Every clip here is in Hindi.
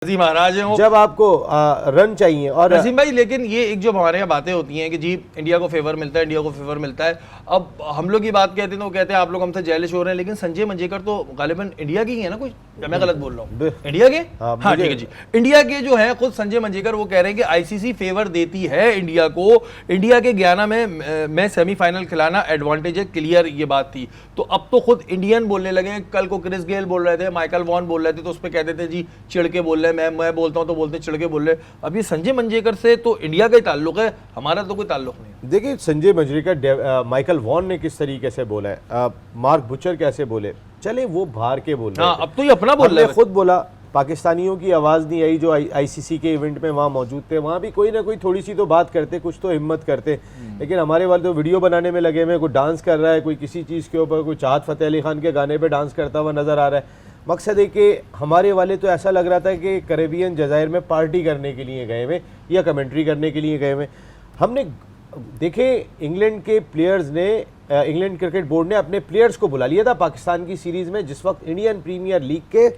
नसीम महाराज हैं वो जब आपको रन चाहिए। और नसीम भाई, लेकिन ये एक जो हमारे यहाँ बातें होती हैं कि जी इंडिया को फेवर मिलता है, इंडिया को फेवर मिलता है। अब हम लोग की बात कहते हैं तो वो कहते हैं आप लोग हमसे जेलिश हो रहे हैं, लेकिन संजय मंजेकर तो गालिबन इंडिया की ही है ना, कोई मैं गलत बोल रहा हूँ? इंडिया के, हाँ ठीक है जी, इंडिया के जो है खुद संजय मंजेकर वो कह रहे हैं कि आईसीसी फेवर देती है इंडिया को, इंडिया के गयाना में सेमीफाइनल खिलाना एडवांटेज है, क्लियर ये बात थी। तो अब तो खुद इंडियन बोलने लगे, कल को क्रिस गेल बोल रहे थे, माइकल वॉन बोल रहे थे, तो उस पर कहते थे जी चिढ़ के बोल रहे हैं, मैं बोलता हूं तो बोलते चिढ़ के बोल रहे। अब ये संजय मंजेकर से तो इंडिया का ही ताल्लुक है, हमारा तो कोई ताल्लुक नहीं। देखिए संजय मंजरेकर, माइकल वॉन ने किस तरीके से बोला है, मार्क बुचर कैसे बोले, चले वो बाहर के बोल रहे हैं। अब तो ये अपना बोल रहे हैं। खुद बोला पाकिस्तानियों की आवाज़ नहीं आई जो आईसीसी के इवेंट में वहाँ मौजूद थे, वहाँ भी कोई ना कोई थोड़ी सी तो बात करते, कुछ तो हिम्मत करते। लेकिन हमारे वाले तो वीडियो बनाने में लगे हुए, कोई डांस कर रहा है, कोई किसी चीज़ के ऊपर, कोई चाहत फ़तेह अली खान के गाने पे डांस करता हुआ नज़र आ रहा है। मकसद है कि हमारे वाले तो ऐसा लग रहा था कि कैरेबियन जज़ायर में पार्टी करने के लिए गए हुए या कमेंट्री करने के लिए गए हुए। हमने देखे इंग्लैंड के प्लेयर्स ने, इंग्लैंड क्रिकेट बोर्ड ने अपने प्लेयर्स को बुला लिया था पाकिस्तान की सीरीज़ में, जिस वक्त इंडियन प्रीमियर लीग के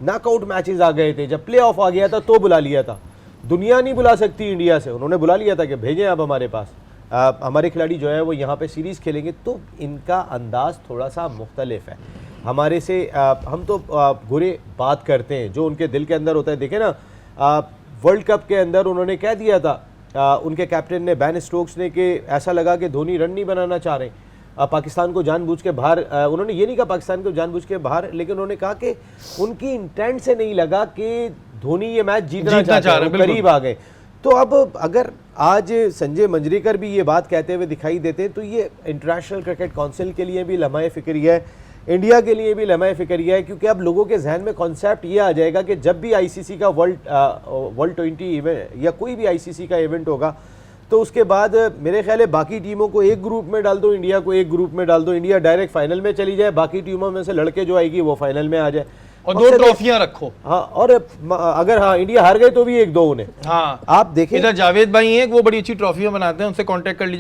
नॉकआउट मैचेस आ गए थे, जब प्ले ऑफ आ गया था तो बुला लिया था। दुनिया नहीं बुला सकती इंडिया से, उन्होंने बुला लिया था कि भेजें आप हमारे पास, हमारे खिलाड़ी जो है वो यहाँ पे सीरीज़ खेलेंगे। तो इनका अंदाज़ थोड़ा सा मुख्तलिफ है हमारे से। हम तो बुरे बात करते हैं, जो उनके दिल के अंदर होता है। देखें ना, वर्ल्ड कप के अंदर उन्होंने कह दिया था, उनके कैप्टन ने, बैन स्टोक्स ने, कि ऐसा लगा कि धोनी रन नहीं बनाना चाह रहे, पाकिस्तान को जानबूझ के बाहर, उन्होंने ये नहीं कहा पाकिस्तान को जानबूझ के बाहर, लेकिन उन्होंने कहा कि उनकी इंटेंट से नहीं लगा कि धोनी ये मैच जीतना चाह रहे, करीब आ गए। तो अब अगर आज संजय मंजरेकर भी ये बात कहते हुए दिखाई देते हैं तो ये इंटरनेशनल क्रिकेट काउंसिल के लिए भी लम्हा फिक्रिया है, इंडिया के लिए भी लम्हा फिक्रिया है, क्योंकि अब लोगों के जहन में कॉन्सेप्ट ये आ जाएगा कि जब भी आईसीसी का वर्ल्ड 20 इवेंट या कोई भी आईसीसी का इवेंट होगा तो उसके बाद मेरे ख्याल है बाकी टीमों को एक ग्रुप में डाल दो, इंडिया को एक ग्रुप में डाल दो, इंडिया डायरेक्ट फाइनल में चली जाए, बाकी टीमों में से लड़के जो आएगी वो फाइनल में आ जाए और 2 ट्रॉफियां रखो। हाँ, और अगर इंडिया हार गए तो भी 1-2 उन्हें। हाँ, आप देखें इधर जावेद भाई हैं, वो बड़ी अच्छी ट्रॉफियां बनाते हैं, उनसे कांटेक्ट कर लीजिए।